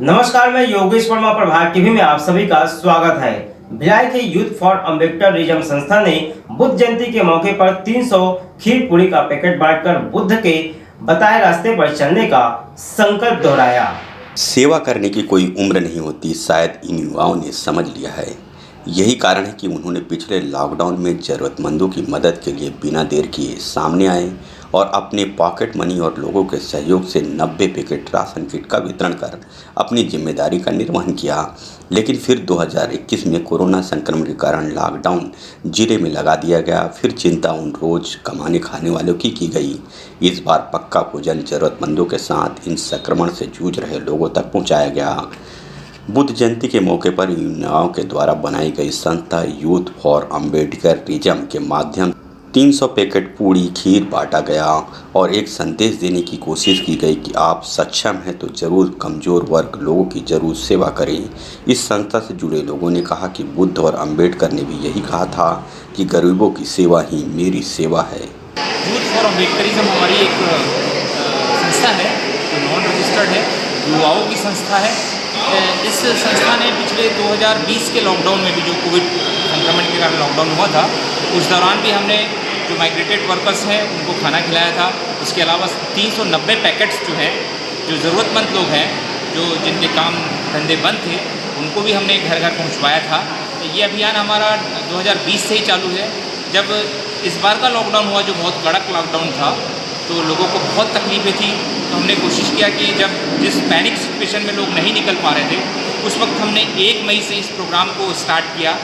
नमस्कार, मैं योगेश वर्मा। प्रभात टीवी में आप सभी का स्वागत है। भिलाई के यूथ फॉर अम्बेडकरिज्म संस्था ने बुद्ध जयंती के मौके पर 300 खीर पूरी का पैकेट बांटकर बुद्ध के बताए रास्ते पर चलने का संकल्प दोहराया। सेवा करने की कोई उम्र नहीं होती, शायद इन युवाओं ने समझ लिया है। यही कारण है कि उन्होंने पिछले लॉकडाउन में ज़रूरतमंदों की मदद के लिए बिना देर किए सामने आए और अपने पॉकेट मनी और लोगों के सहयोग से 90 पैकेट राशन किट का वितरण कर अपनी जिम्मेदारी का निर्वहन किया। लेकिन फिर 2021 में कोरोना संक्रमण के कारण लॉकडाउन जिले में लगा दिया गया। फिर चिंता उन रोज़ कमाने खाने वालों की गई। इस बार पक्का भोजन ज़रूरतमंदों के साथ इन संक्रमण से जूझ रहे लोगों तक पहुंचाया गया। बुद्ध जयंती के मौके पर युवाओं के द्वारा बनाई गई संस्था यूथ फॉर अम्बेडकरिज्म के माध्यम 300 पैकेट पूड़ी खीर बांटा गया और एक संदेश देने की कोशिश की गई कि आप सक्षम हैं तो जरूर कमज़ोर वर्ग लोगों की जरूर सेवा करें। इस संस्था से जुड़े लोगों ने कहा कि बुद्ध और अम्बेडकर ने भी यही कहा था कि गरीबों की सेवा ही मेरी सेवा है। यूथ फॉर अम्बेडकरिज्म हमारी एक संस्था है जो नॉन रजिस्टर्ड है, युवाओं की संस्था है। इस संस्था ने पिछले 2020 के लॉकडाउन में भी, जो कोविड संक्रमण के कारण लॉकडाउन हुआ था, उस दौरान भी हमने जो माइग्रेटेड वर्कर्स हैं उनको खाना खिलाया था। उसके अलावा 390 पैकेट्स जो हैं, जो ज़रूरतमंद लोग हैं, जो जिनके काम धंधे बंद थे, उनको भी हमने घर घर पहुंचवाया था। ये अभियान हमारा 2020 से ही चालू है। जब इस बार का लॉकडाउन हुआ, जो बहुत कड़क लॉकडाउन था, तो लोगों को बहुत तकलीफ़ें थी। तो हमने कोशिश किया कि जब जिस पैनिक सिचुएशन में लोग नहीं निकल पा रहे थे, उस वक्त हमने 1 मई से इस प्रोग्राम को स्टार्ट किया।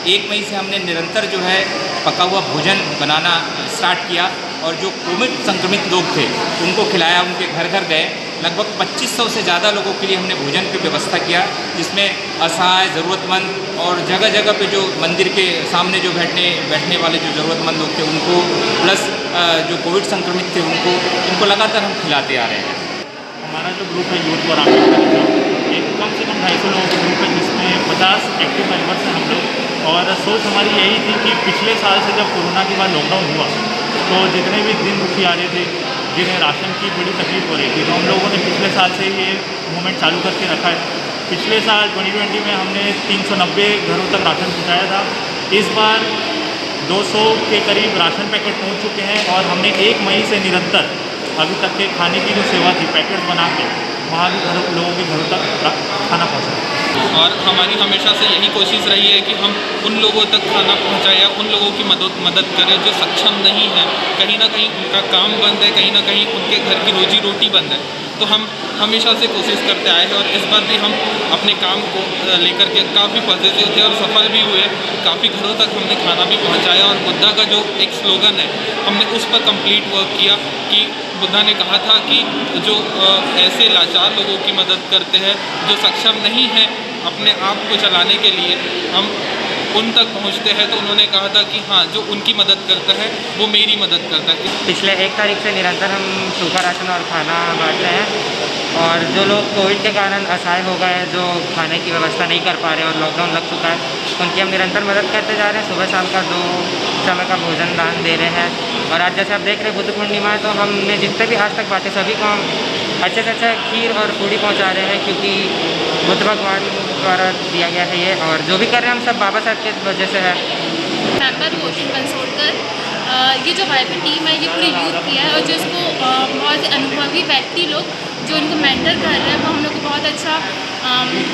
1 मई से हमने निरंतर जो है पका हुआ भोजन बनाना स्टार्ट किया और जो कोविड संक्रमित लोग थे उनको खिलाया, उनके घर घर गए। लगभग 2500 से ज़्यादा लोगों के लिए हमने भोजन की व्यवस्था किया, जिसमें असहाय, ज़रूरतमंद और जगह जगह पे जो मंदिर के सामने जो बैठने वाले जो ज़रूरतमंद लोग थे उनको, प्लस जो कोविड संक्रमित थे उनको लगातार हम खिलाते आ रहे हैं। हमारा जो ग्रुप है यूथ फॉर अम्बेडकरिज्म, एक कम से कम 250 लोगों का ग्रुप है, जिसमें 50 एक्टिव मेंबर्स हैं हम लोग। और सोच हमारी यही थी कि पिछले साल से जब कोरोना के बाद लॉकडाउन हुआ, तो जितने भी दिन दुखियारे थे, जिन्हें राशन की बड़ी तकलीफ हो रही थी, तो हम लोगों ने पिछले साल से ये मूवमेंट चालू करके रखा है। पिछले साल 2020 में हमने 390 घरों तक राशन पहुँचाया था। इस बार 200 के करीब राशन पैकेट पहुँच चुके हैं और हमने 1 मई से निरंतर अभी तक के खाने की जो सेवा थी, पैकेट बना के वहाँ भी लोगों के घरों तक खाना पहुँचाए। और हमारी हमेशा से यही कोशिश रही है कि हम उन लोगों तक खाना पहुंचाएं या उन लोगों की मदद करें जो सक्षम नहीं है। कहीं ना कहीं उनका काम बंद है, कहीं ना कहीं उनके घर की रोजी रोटी बंद है। तो हम हमेशा से कोशिश करते आए हैं और इस बार भी हम अपने काम को लेकर के काफ़ी पॉजिटिव थे और सफल भी हुए। काफ़ी घरों तक हमने खाना भी पहुंचाया और बुद्धा का जो एक स्लोगन है, हमने उस पर कंप्लीट वर्क किया कि बुद्धा ने कहा था कि जो ऐसे लाचार लोगों की मदद करते हैं, जो सक्षम नहीं है अपने आप को चलाने के लिए, हम उन तक पहुंचते हैं। तो उन्होंने कहा था कि हाँ, जो उनकी मदद करता है वो मेरी मदद करता है। पिछले 1 तारीख से निरंतर हम सूखा राशन और खाना बांट रहे हैं। और जो लोग कोविड के कारण असहाय हो गए हैं, जो खाने की व्यवस्था नहीं कर पा रहे और लॉकडाउन लग चुका है, उनकी हम निरंतर मदद करते जा रहे हैं। सुबह शाम का 2 समय का भोजन दान दे रहे हैं। और आज जैसे आप देख रहे हैं बुद्ध पूर्णिमा है, तो हमने जितने भी आज तक बांटे सभी को हम अच्छे से अच्छा खीर और पूड़ी पहुँचा रहे हैं, क्योंकि बुद्ध भगवान द्वारा दिया गया है ये। और जो भी कर रहे हैं हम सब बाबा साहब की वजह से है। मेंबर रोशन बंसोड़कर, ये जो हमारी टीम है ये पूरी यूथ की है, और जो इसको बहुत अनुभवी व्यक्ति लोग जो इनको मेंटर कर रहे हैं, वो हम लोग को बहुत अच्छा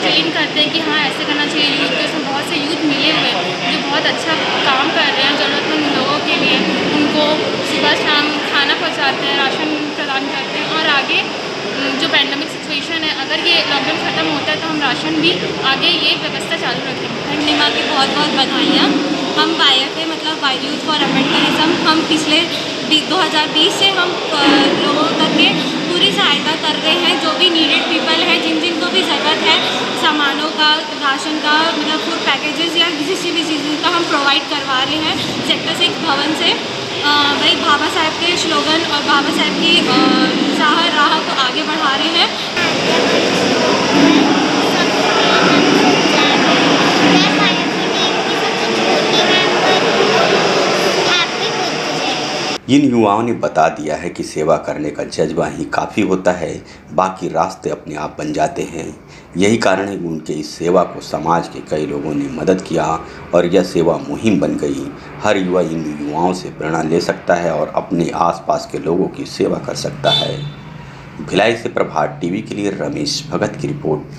ट्रेन करते हैं कि हाँ ऐसे करना चाहिए। यूथ के इसमें बहुत से यूथ मिले हुए हैं जो बहुत अच्छा काम कर रहे हैं ज़रूरतमंद लोगों के लिए। उनको सुबह शाम खाना पहुँचाते हैं, राशन प्रदान करते हैं। और आगे जो पैंडमिक सिचुएशन है, अगर ये लॉकडाउन ख़त्म होता है तो हम राशन भी आगे ये व्यवस्था चालू रखेंगे। पूर्णिमा की बहुत बहुत बधाइयाँ। हम YFA मतलब यूथ फॉर अम्बेडकरिज्म, हम पिछले 2020 से हम लोगों तक के पूरी सहायता कर रहे हैं। जो भी नीडेड पीपल है, जिनको भी ज़रूरत है सामानों का, राशन का, मतलब फूड पैकेजेस या किसी भी चीज़ का हम प्रोवाइड करवा रहे हैं सेक्टर 6 भवन से। वही बाबा साहब के स्लोगन और बाबा साहब की राह को आगे बढ़ा रहे हैं। इन युवाओं ने बता दिया है कि सेवा करने का जज्बा ही काफ़ी होता है, बाकी रास्ते अपने आप बन जाते हैं। यही कारण है कि उनके इस सेवा को समाज के कई लोगों ने मदद किया और यह सेवा मुहिम बन गई। हर युवा इन युवाओं से प्रेरणा ले सकता है और अपने आसपास के लोगों की सेवा कर सकता है। भिलाई से प्रभात टीवी के लिए रमेश भगत की रिपोर्ट।